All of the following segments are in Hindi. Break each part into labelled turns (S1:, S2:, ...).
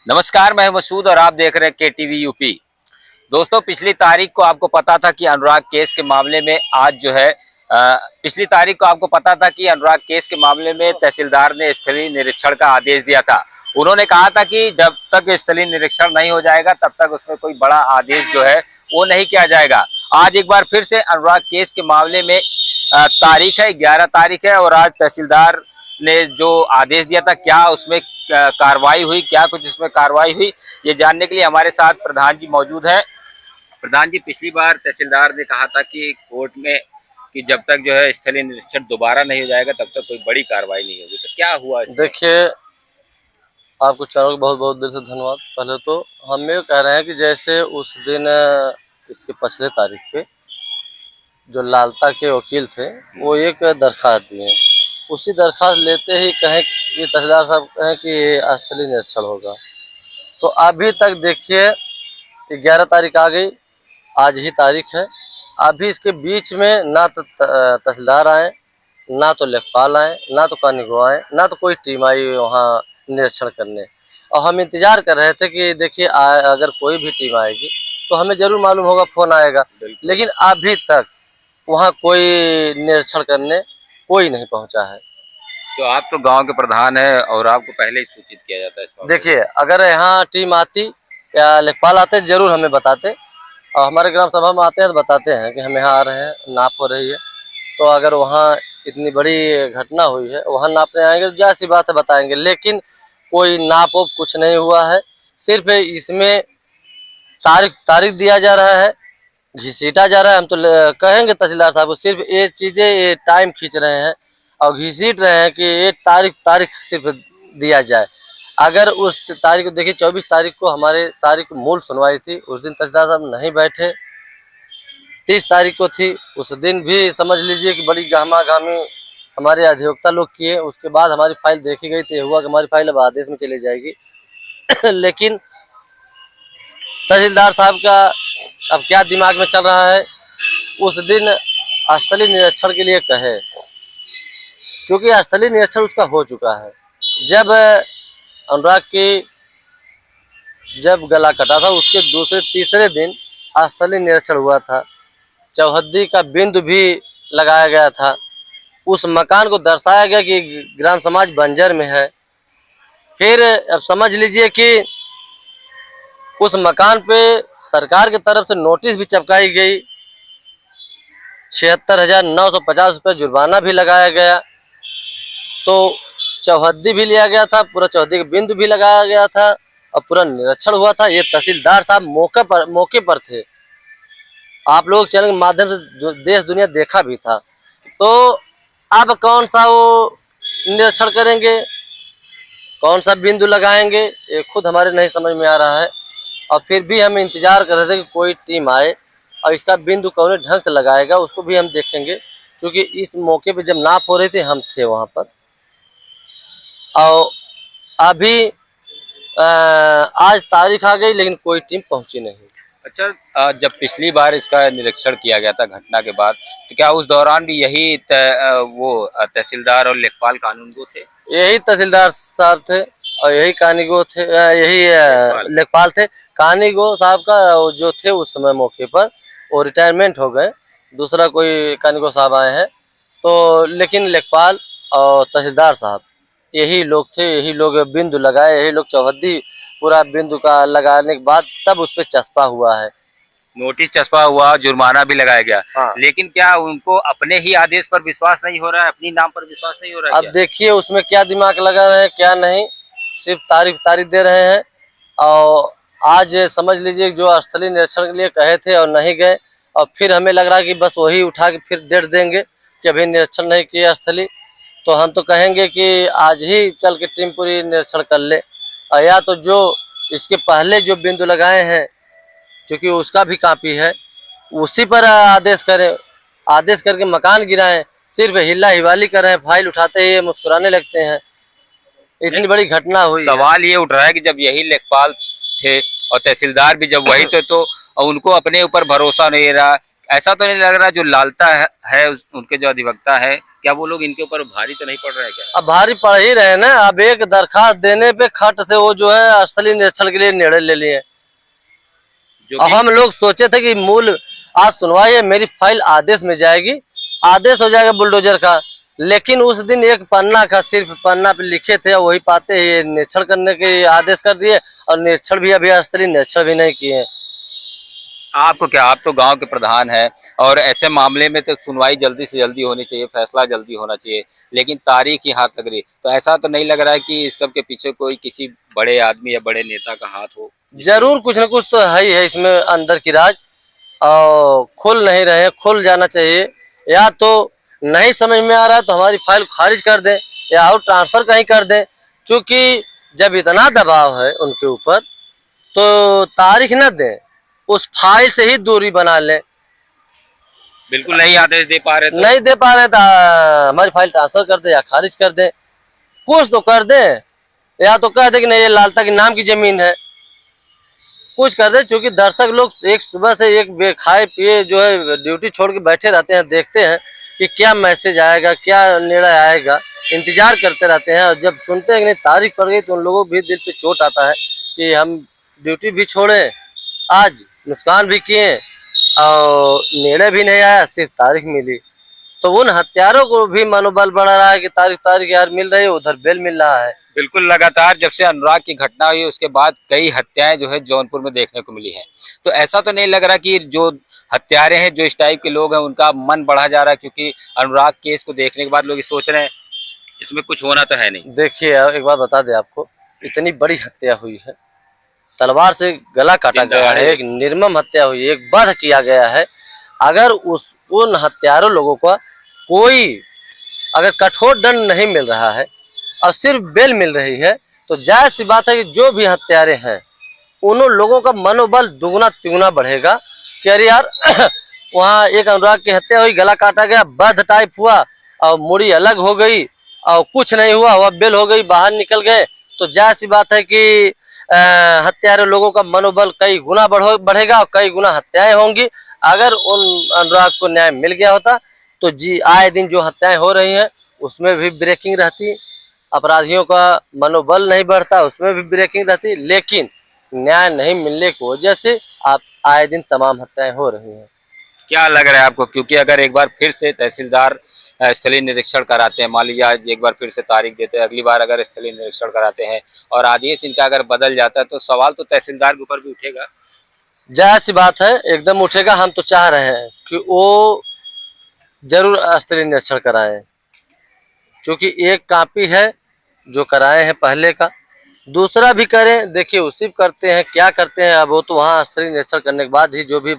S1: नमस्कार, मैं मसूद और आप देख रहे हैं केटीवी यूपी। दोस्तों, पिछली तारीख को आपको पता था कि अनुराग केस के मामले में आज जो है पिछली तारीख को आपको पता था कि अनुराग केस के मामले में तहसीलदार ने स्थलीय निरीक्षण का आदेश दिया था। उन्होंने कहा था कि जब तक स्थलीय निरीक्षण नहीं हो जाएगा तब तक उसमें कोई बड़ा आदेश जो है वो नहीं किया जाएगा। आज एक बार फिर से अनुराग केस के मामले में तारीख है 11 तारीख है और आज तहसीलदार ने जो आदेश दिया था क्या उसमें कार्रवाई हुई, क्या कुछ इसमें कार्रवाई हुई, ये जानने के लिए हमारे साथ प्रधान जी मौजूद हैं। प्रधान जी, पिछली बार तहसीलदार ने कहा था कि कोर्ट में कि जब तक जो है स्थलीय निरीक्षण दोबारा नहीं हो जाएगा तब तक कोई बड़ी कार्रवाई नहीं होगी, तो क्या हुआ इसमें?
S2: देखिए, आपको चारों को बहुत बहुत दिल से धन्यवाद। पहले तो हम ये कह रहे हैं कि जैसे उस दिन इसके पिछले तारीख पे जो लालता के वकील थे वो एक दरखास्त दिए, उसी दरखास्त लेते ही कहें कि तहसीलदार साहब कहें कि स्थलीय निरीक्षण होगा। तो अभी तक देखिए 11 तारीख आ गई, आज ही तारीख है। अभी इसके बीच में ना तो तहसीलदार आए, ना तो लेखपाल आए, ना तो कानूनगो आए, ना तो कोई टीम आई वहाँ निरीक्षण करने। और हम इंतजार कर रहे थे कि देखिए अगर कोई भी टीम आएगी तो हमें जरूर मालूम होगा, फोन आएगा। लेकिन अभी तक वहाँ कोई निरीक्षण करने कोई नहीं पहुँचा है।
S1: तो आप तो गांव के प्रधान हैं और आपको पहले ही सूचित किया जाता है इस बारे में।
S2: देखिए, अगर यहाँ टीम आती या लेखपाल आते जरूर हमें बताते, और हमारे ग्राम सभा में आते हैं तो बताते हैं कि हम यहाँ आ रहे हैं, नाप हो रही है। तो अगर वहाँ इतनी बड़ी घटना हुई है, वहाँ नापने आएंगे तो जाहिर सी बात है बताएंगे। लेकिन कोई नाप उप कुछ नहीं हुआ है, सिर्फ इसमें तारीख दिया जा रहा है, घिसीटा जा रहा है। हम तो कहेंगे तहसीलदार साहब को, सिर्फ ये चीज़ें ये टाइम खींच रहे हैं और घिसीट रहे हैं कि ये तारीख सिर्फ दिया जाए। अगर उस तारीख को देखिए, 24 तारीख को हमारे तारीख मूल सुनवाई थी, उस दिन तहसीलदार साहब नहीं बैठे। 30 तारीख को थी, उस दिन भी समझ लीजिए कि बड़ी गहमा-गहमी हमारे अधिवक्ता लोग किए। उसके बाद हमारी फाइल देखी गई तो ये हुआ कि हमारी फाइल अब आदेश में चली जाएगी। लेकिन तहसीलदार साहब का अब क्या दिमाग में चल रहा है, उस दिन स्थलीय निरीक्षण के लिए कहे, क्योंकि स्थलीय निरीक्षण उसका हो चुका है। जब अनुराग की जब गला कटा था उसके दूसरे तीसरे दिन स्थलीय निरीक्षण हुआ था, चौहद्दी का बिंदु भी लगाया गया था, उस मकान को दर्शाया गया कि ग्राम समाज बंजर में है। फिर अब समझ लीजिए कि उस मकान पे सरकार की तरफ से नोटिस भी चिपकाई गई, 76,950 रुपये जुर्माना भी लगाया गया। तो चौहद्दी भी लिया गया था, पूरा चौहद्दी का बिंदु भी लगाया गया था और पूरा निरीक्षण हुआ था। ये तहसीलदार साहब मौके पर थे, आप लोग चैनल के माध्यम से देश दुनिया देखा भी था। तो अब कौन सा वो निरीक्षण करेंगे, कौन सा बिंदु लगाएंगे, ये खुद हमारे नहीं समझ में आ रहा है। और फिर भी हम इंतजार कर रहे थे कि कोई टीम आए और इसका बिंदु कौन ढंग से लगाएगा, उसको भी हम देखेंगे। क्योंकि इस मौके पे जब नाप हो रहे थे हम थे वहाँ पर। और अभी आज तारीख आ गई लेकिन कोई टीम पहुंची नहीं।
S1: अच्छा, जब पिछली बार इसका निरीक्षण किया गया था घटना के बाद, तो क्या उस दौरान भी यही तहसीलदार और लेखपाल कानूनगो थे?
S2: यही तहसीलदार साहब थे और यही कानूनगो थे, यही लेखपाल थे। कानूनगो साहब का जो थे उस समय मौके पर वो रिटायरमेंट हो गए, दूसरा कोई कानूनगो साहब आए हैं। तो लेकिन लेखपाल और तहसीलदार साहब यही लोग थे, यही लोग बिंदु लगाए, यही लोग चौहद्दी पूरा बिंदु का लगाने के बाद तब उस पर चस्पा हुआ है,
S1: नोटिस चस्पा हुआ, जुर्माना भी लगाया गया।
S2: हाँ।
S1: लेकिन क्या उनको अपने ही आदेश पर विश्वास नहीं हो रहा है, अपनी नाम पर विश्वास नहीं हो रहा है?
S2: अब देखिए उसमें क्या दिमाग लगा रहे हैं क्या नहीं, सिर्फ तारीख दे रहे हैं। और आज समझ लीजिए जो स्थलीय निरीक्षण के लिए कहे थे और नहीं गए, और फिर हमें लग रहा है कि बस वही उठा के फिर डेट देंगे कि अभी निरीक्षण नहीं किया स्थलीय। तो हम तो कहेंगे कि आज ही चल के टीम पूरी निरीक्षण कर ले, या तो जो इसके पहले जो बिंदु लगाए हैं क्योंकि उसका भी कापी है, उसी पर आदेश करें, आदेश करके मकान गिराएं। सिर्फ हिला हिवाली कर रहे हैं, फाइल उठाते ही मुस्कुराने लगते हैं। इतनी बड़ी घटना हुई।
S1: सवाल ये उठ रहा है कि जब यही लेखपाल थे और तहसीलदार भी जब वही थे, तो उनको अपने ऊपर भरोसा नहीं रहा, ऐसा तो नहीं लग रहा जो लालता है उनके जो अधिवक्ता है, क्या वो लोग इनके ऊपर भारी तो नहीं पड़ रहा है क्या?
S2: अब भारी पड़ ही रहे ना। अब एक दरखास्त देने पे खट से वो जो है असली निरीक्षण के लिए निर्णय ले लिए।
S1: जो
S2: अब
S1: कि
S2: हम लोग सोचे थे कि मूल आज सुनवाई है, मेरी फाइल आदेश में जाएगी, आदेश हो जाएगा बुलडोजर का। लेकिन उस दिन एक पन्ना का सिर्फ पन्ना पे लिखे थे, वही पाते ये निरीक्षण करने के आदेश कर दिए और निरीक्षण भी अभी असली निरीक्षण भी नहीं किए।
S1: आपको क्या, आप तो गांव के प्रधान हैं और ऐसे मामले में तो सुनवाई जल्दी से जल्दी होनी चाहिए, फैसला जल्दी होना चाहिए, लेकिन तारीख ही हाथ लग रही। तो ऐसा तो नहीं लग रहा है कि इस सब के पीछे कोई किसी बड़े आदमी या बड़े नेता का हाथ हो?
S2: जरूर कुछ न कुछ तो है ही है इसमें अंदर की राज, और खुल नहीं रहे, खुल जाना चाहिए। या तो नहीं समझ में आ रहा है तो हमारी फाइल खारिज कर दें या और ट्रांसफर कहीं कर दें। क्योंकि जब इतना दबाव है उनके ऊपर तो तारीख न दें, उस फाइल से ही दूरी बना लें।
S1: बिल्कुल नहीं आदेश दे पा रहे तो?
S2: नहीं दे पा रहे तो हमारी फाइल ट्रांसफर कर दें या खारिज कर दें, कुछ तो कर दें। या तो कह दें कि नहीं ये लालता के नाम की जमीन है, कुछ कर दे। क्योंकि दर्शक लोग एक सुबह से एक खाए पिए जो है ड्यूटी छोड़ के बैठे रहते हैं, देखते हैं कि क्या मैसेज आएगा, क्या निर्णय आएगा, इंतजार करते रहते हैं। और जब सुनते हैं कि नहीं तारीख पड़ गई तो उन लोगों को भी दिल पे चोट आता है कि हम ड्यूटी भी छोड़े, आज नुकसान भी किए और निर्णय भी नहीं आया, सिर्फ तारीख मिली। तो उन हत्यारों को भी मनोबल बढ़ रहा है कि तारीख तारीख यार मिल रही है, उधर बेल मिल रहा है।
S1: बिल्कुल, लगातार जब से अनुराग की घटना हुई उसके बाद कई हत्याएं जो है जौनपुर में देखने को मिली है। तो ऐसा तो नहीं लग रहा कि जो हत्यारे हैं, जो इस टाइप के लोग हैं, उनका मन बढ़ा जा रहा है? क्योंकि अनुराग केस को देखने के बाद लोग ये सोच रहे हैं इसमें कुछ होना तो है नहीं।
S2: देखिए एक बात बता दे आपको, इतनी बड़ी हत्या हुई है, तलवार से गला काटा गया है, एक निर्मम हत्या हुई है, एक वध किया गया है। अगर उन हत्यारों लोगों का कोई अगर कठोर दंड नहीं मिल रहा है और सिर्फ बेल मिल रही है तो जायज सी बात है कि जो भी हत्यारे हैं उन लोगों का मनोबल दुगना तिगुना बढ़ेगा कि अरे यार वहाँ एक अनुराग की हत्या हुई, गला काटा गया, वध टाइप हुआ और मुड़ी अलग हो गई और कुछ नहीं हुआ, वह बेल हो गई, बाहर निकल गए। तो जायज सी बात है कि हत्यारे लोगों का मनोबल कई गुना बढ़ेगा और कई गुना हत्याएं होंगी। अगर उन अनुराग को न्याय मिल गया होता तो जी आए दिन जो हत्याएं हो रही हैं उसमें भी ब्रेकिंग रहती, अपराधियों का मनोबल नहीं बढ़ता, उसमें भी ब्रेकिंग रहती। लेकिन न्याय नहीं मिलने की वजह से आप आए दिन तमाम हत्याएं हो रही हैं।
S1: क्या लग रहा है आपको? क्योंकि अगर एक बार फिर से तहसीलदार स्थलीय निरीक्षण कराते हैं, मान लीजिए आज एक बार फिर से तारीख देते हैं, अगली बार अगर स्थलीय निरीक्षण कराते हैं और आदेश इनका अगर बदल जाता है तो सवाल तो तहसीलदार के ऊपर भी उठेगा।
S2: जायज सी बात है, एकदम उठेगा। हम तो चाह रहे हैं कि वो जरूर स्थलीय निरीक्षण कराएं, क्योंकि एक कापी है जो कराए हैं पहले का, दूसरा भी करें। देखिए उसी करते हैं, क्या करते हैं अब वो तो वहाँ स्थलीय निरीक्षण करने के बाद ही जो भी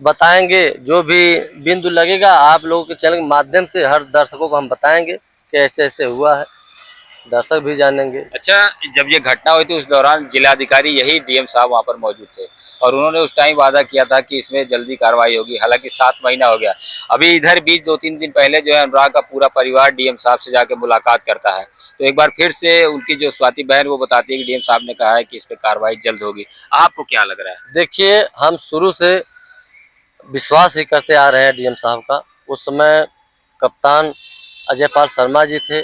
S2: बताएंगे, जो भी बिंदु लगेगा आप लोगों के चैनल के माध्यम से हर दर्शकों को हम बताएंगे कि ऐसे ऐसे हुआ है, दर्शक भी जानेंगे।
S1: अच्छा, जब ये घटना हुई थी उस दौरान जिलाधिकारी यही डीएम साहब वहां पर मौजूद थे और उन्होंने उस टाइम वादा किया था कि इसमें जल्दी कार्रवाई होगी। हालांकि 7 महीना हो गया, अभी इधर बीच 2-3 दिन पहले जो है अनुराग का पूरा परिवार डीएम साहब से जाके मुलाकात करता है। तो एक बार फिर से उनकी जो स्वाति बहन वो बताती है कि डीएम साहब ने कहा है कि इस पर कार्रवाई जल्द होगी। आपको क्या लग रहा है?
S2: देखिए हम शुरू से विश्वास ही करते आ रहे हैं डीएम साहब का। उस समय कप्तान अजय पाल शर्मा जी थे,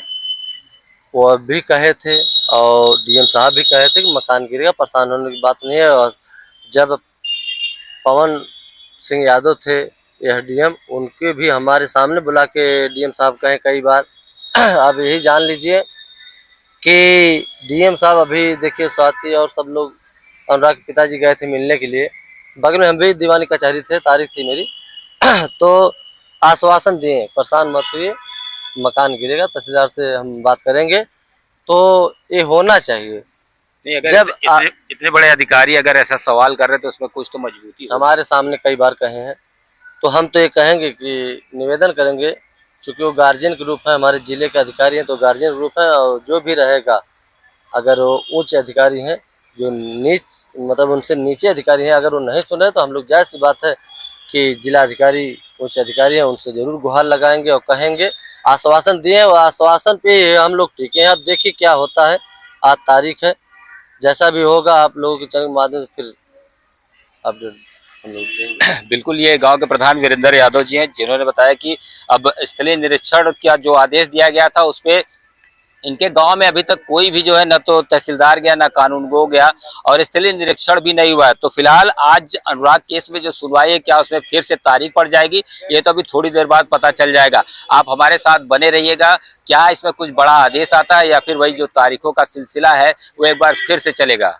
S2: वो भी कहे थे और डीएम साहब भी कहे थे कि मकान गिरेगा, परेशान होने की बात नहीं है। और जब पवन सिंह यादव थे यह डीएम, उनके भी हमारे सामने बुला के डीएम साहब कहे कई बार। अब यही जान लीजिए कि डीएम साहब अभी देखिए स्वाति और सब लोग अनुराग के पिताजी गए थे मिलने के लिए, बगल में हम भी दीवानी कचहरी थे, तारीख थी मेरी। तो आश्वासन दिए परेशान मत हुई, मकान गिरेगा, तहसीलदार से हम बात करेंगे। तो ये होना चाहिए।
S1: नहीं, अगर
S2: जब
S1: इतने बड़े अधिकारी अगर ऐसा सवाल कर रहे हैं तो उसमें कुछ तो मजबूती होगी।
S2: हमारे सामने कई बार कहे हैं तो हम तो ये कहेंगे कि निवेदन करेंगे, चूँकि वो गार्जियन के रूप में हमारे जिले के अधिकारी हैं तो गार्जियन रूप है। और जो भी रहेगा, अगर वो उच्च अधिकारी हैं, जो नीच मतलब उनसे नीचे अधिकारी हैं, अगर वो नहीं सुने तो हम लोग जायज़ सी बात है कि जिला अधिकारी उच्च अधिकारी हैं उनसे ज़रूर गुहार लगाएंगे और कहेंगे। आश्वासन दिए और आश्वासन पे हम लोग टिके हैं। अब देखिए क्या होता है, आज तारीख है, जैसा भी होगा आप लोगों के चैनल के माध्यम से फिर अपडेट हम लोग देंगे।
S1: बिल्कुल, ये गांव के प्रधान वीरेंद्र यादव जी हैं, जिन्होंने बताया कि अब स्थलीय निरीक्षण का जो आदेश दिया गया था उस पे इनके गांव में अभी तक कोई भी जो है न तो तहसीलदार गया, न कानूनगो गया और स्थलीय निरीक्षण भी नहीं हुआ है। तो फिलहाल आज अनुराग केस में जो सुनवाई है, क्या उसमें फिर से तारीख पड़ जाएगी, ये तो अभी थोड़ी देर बाद पता चल जाएगा। आप हमारे साथ बने रहिएगा। क्या इसमें कुछ बड़ा आदेश आता है या फिर वही जो तारीखों का सिलसिला है वो एक बार फिर से चलेगा।